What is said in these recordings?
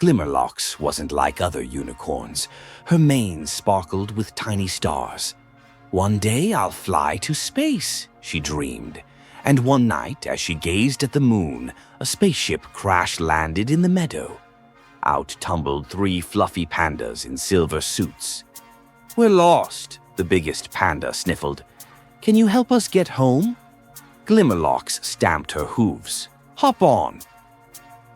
Glimmerlocks wasn't like other unicorns. Her mane sparkled with tiny stars. One day I'll fly to space, she dreamed. And one night, as she gazed at the moon, a spaceship crash-landed in the meadow. Out tumbled 3 fluffy pandas in silver suits. "We're lost," the biggest panda sniffled. "Can you help us get home?" Glimmerlocks stamped her hooves. "Hop on."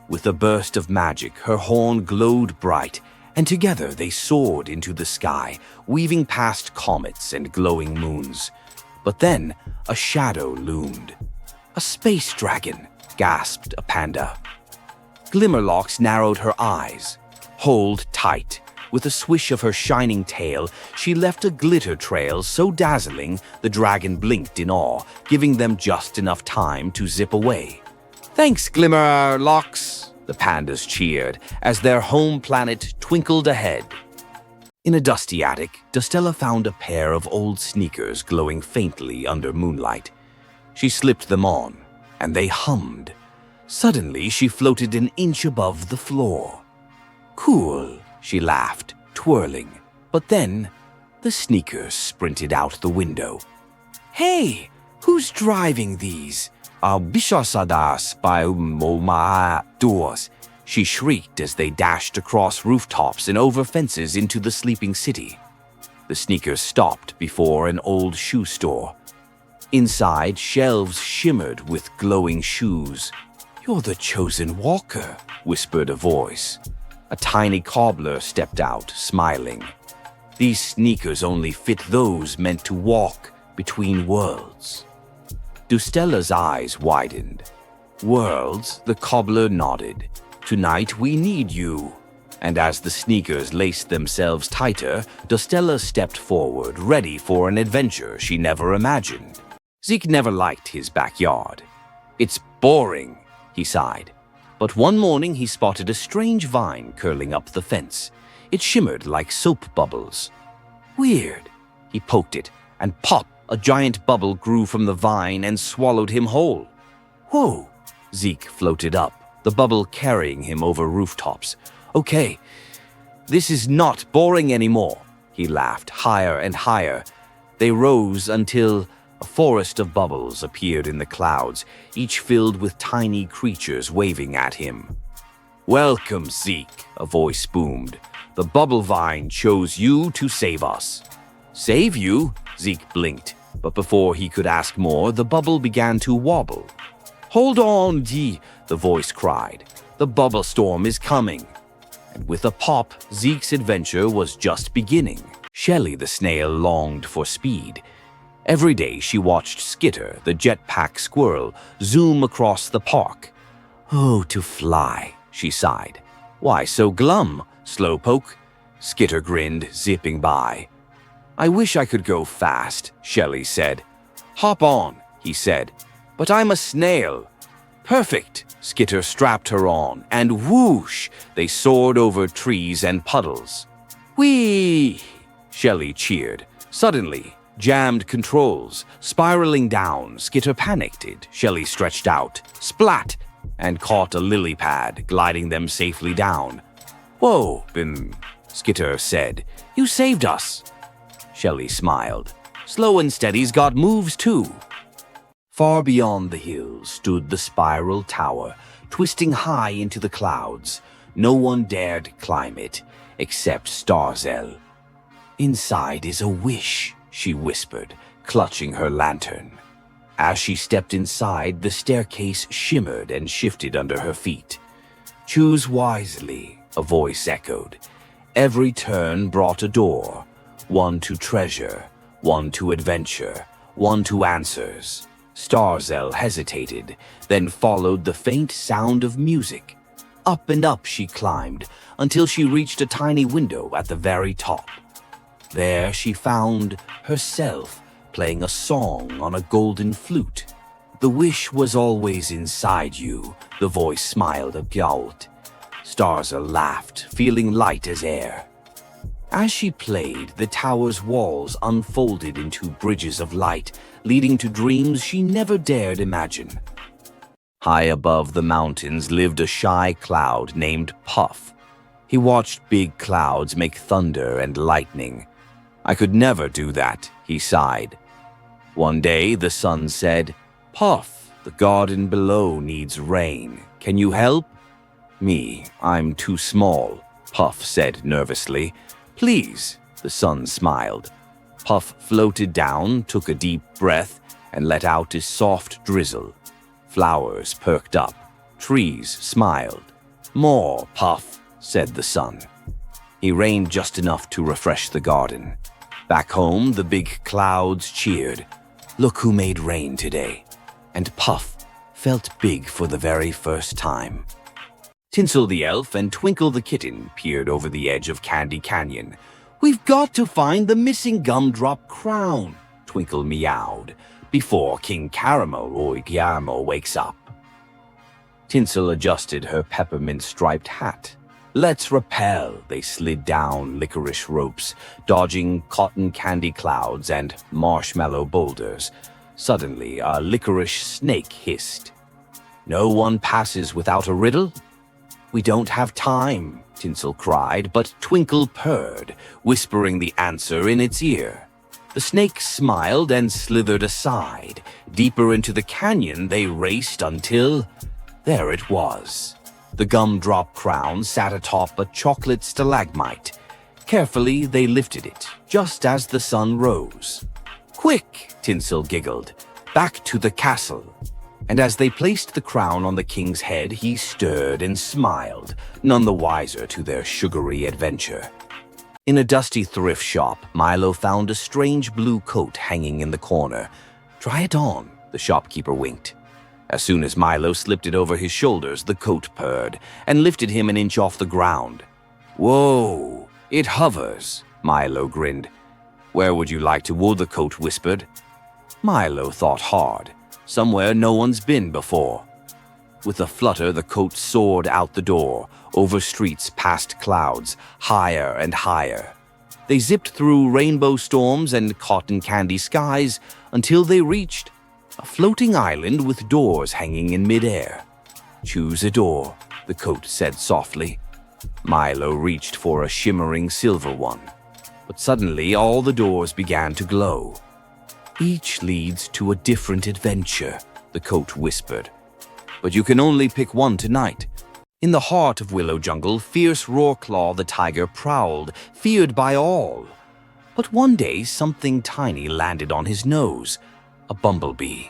With a burst of magic, her horn glowed bright, and together they soared into the sky, weaving past comets and glowing moons. But then a shadow loomed. "A space dragon," gasped a panda. Glimmerlocks narrowed her eyes. Hold tight. With a swish of her shining tail, she left a glitter trail so dazzling the dragon blinked in awe, giving them just enough time to zip away. "Thanks, Glimmerlocks," the pandas cheered as their home planet twinkled ahead. In a dusty attic, Dostella found a pair of old sneakers glowing faintly under moonlight. She slipped them on, and they hummed. Suddenly, she floated an inch above the floor. "Cool," she laughed, twirling. But then, the sneakers sprinted out the window. "Hey, who's driving these? Bishasadas by doors," she shrieked as they dashed across rooftops and over fences into the sleeping city. The sneakers stopped before an old shoe store. Inside, shelves shimmered with glowing shoes. "You're the chosen walker," whispered a voice. A tiny cobbler stepped out, smiling. "These sneakers only fit those meant to walk between worlds." Dostella's eyes widened. "Worlds?" the cobbler nodded. "Tonight we need you." And as the sneakers laced themselves tighter, Dostella stepped forward, ready for an adventure she never imagined. Zeke never liked his backyard. "It's boring," he sighed. But one morning he spotted a strange vine curling up the fence. It shimmered like soap bubbles. "Weird." He poked it, and pop! A giant bubble grew from the vine and swallowed him whole. "Whoa!" Zeke floated up, the bubble carrying him over rooftops. "Okay, this is not boring anymore," he laughed, higher and higher. They rose until a forest of bubbles appeared in the clouds, each filled with tiny creatures waving at him. "Welcome, Zeke," a voice boomed. "The bubble vine chose you to save us." "Save you?" Zeke blinked, but before he could ask more, the bubble began to wobble. "Hold on, Dee," the voice cried. "The bubble storm is coming." And with a pop, Zeke's adventure was just beginning. Shelly the snail longed for speed. Every day she watched Skitter, the jetpack squirrel, zoom across the park. "Oh, to fly," she sighed. "Why so glum, Slowpoke?" Skitter grinned, zipping by. "I wish I could go fast," Shelly said. "Hop on," he said. "But I'm a snail." "Perfect." Skitter strapped her on, and whoosh, they soared over trees and puddles. "Whee!" Shelly cheered. Suddenly, jammed controls. Spiraling down, Skitter panicked. Shelly stretched out, splat, and caught a lily pad, gliding them safely down. "Whoa, Skitter said. "You saved us." Shelly smiled. "Slow and Steady's got moves too." Far beyond the hills stood the spiral tower, twisting high into the clouds. No one dared climb it, except Starzell. "Inside is a wish," she whispered, clutching her lantern. As she stepped inside, the staircase shimmered and shifted under her feet. "Choose wisely," a voice echoed. Every turn brought a door. One to treasure, one to adventure, one to answers. Starzell hesitated, then followed the faint sound of music. Up and up she climbed, until she reached a tiny window at the very top. There she found herself playing a song on a golden flute. "The wish was always inside you," the voice smiled aghast. Starzell laughed, feeling light as air. As she played, the tower's walls unfolded into bridges of light, leading to dreams she never dared imagine. High above the mountains lived a shy cloud named Puff. He watched big clouds make thunder and lightning. I could never do that, he sighed. One day the sun said, "Puff, the garden below needs rain. Can you help?" "Me, I'm too small," Puff said nervously. "Please," the sun smiled. Puff floated down, took a deep breath, and let out a soft drizzle. Flowers perked up. Trees smiled. "More, Puff," said the sun. He rained just enough to refresh the garden. Back home, the big clouds cheered. "Look who made rain today." And Puff felt big for the very first time. Tinsel the elf and Twinkle the kitten peered over the edge of Candy Canyon. "We've got to find the missing gumdrop crown," Twinkle meowed, "before King Caramel or Guillermo wakes up." Tinsel adjusted her peppermint-striped hat. "Let's rappel." They slid down licorice ropes, dodging cotton candy clouds and marshmallow boulders. Suddenly, a licorice snake hissed. "No one passes without a riddle?" "We don't have time," Tinsel cried, but Twinkle purred, whispering the answer in its ear. The snake smiled and slithered aside. Deeper into the canyon they raced until there it was. The gumdrop crown sat atop a chocolate stalagmite. Carefully, they lifted it, just as the sun rose. "Quick," Tinsel giggled, "back to the castle." And as they placed the crown on the king's head, he stirred and smiled, none the wiser to their sugary adventure. In a dusty thrift shop, Milo found a strange blue coat hanging in the corner. "Try it on," the shopkeeper winked. As soon as Milo slipped it over his shoulders, the coat purred and lifted him an inch off the ground. "Whoa, it hovers," Milo grinned. "Where would you like to?" the coat whispered. Milo thought hard. "Somewhere no one's been before." With a flutter, the coat soared out the door, over streets past clouds, higher and higher. They zipped through rainbow storms and cotton candy skies until they reached a floating island with doors hanging in midair. "Choose a door," the coat said softly. Milo reached for a shimmering silver one. But suddenly all the doors began to glow. "Each leads to a different adventure," the coat whispered. "But you can only pick one tonight." In the heart of Willow Jungle, fierce Roarclaw the tiger prowled, feared by all. But one day something tiny landed on his nose. A bumblebee.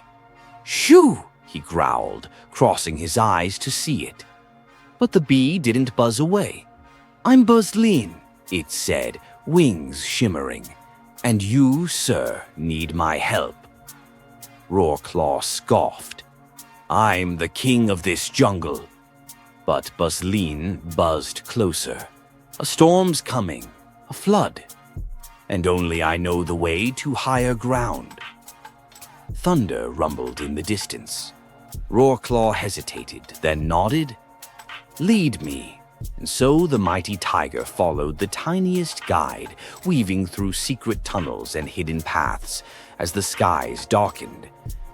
"Shoo!" he growled, crossing his eyes to see it. But the bee didn't buzz away. "I'm Buzzleen," it said, wings shimmering. "And you, sir, need my help." Roarclaw scoffed. "I'm the king of this jungle." But Buzzleen buzzed closer. "A storm's coming, a flood, and only I know the way to higher ground." Thunder rumbled in the distance. Roarclaw hesitated, then nodded. "Lead me." And so the mighty tiger followed the tiniest guide, weaving through secret tunnels and hidden paths as the skies darkened.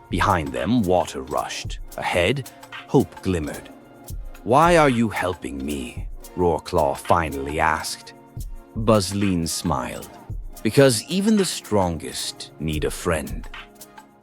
Behind them, water rushed. Ahead, hope glimmered. "Why are you helping me?" Roarclaw finally asked. Buzzleen smiled. "Because even the strongest need a friend."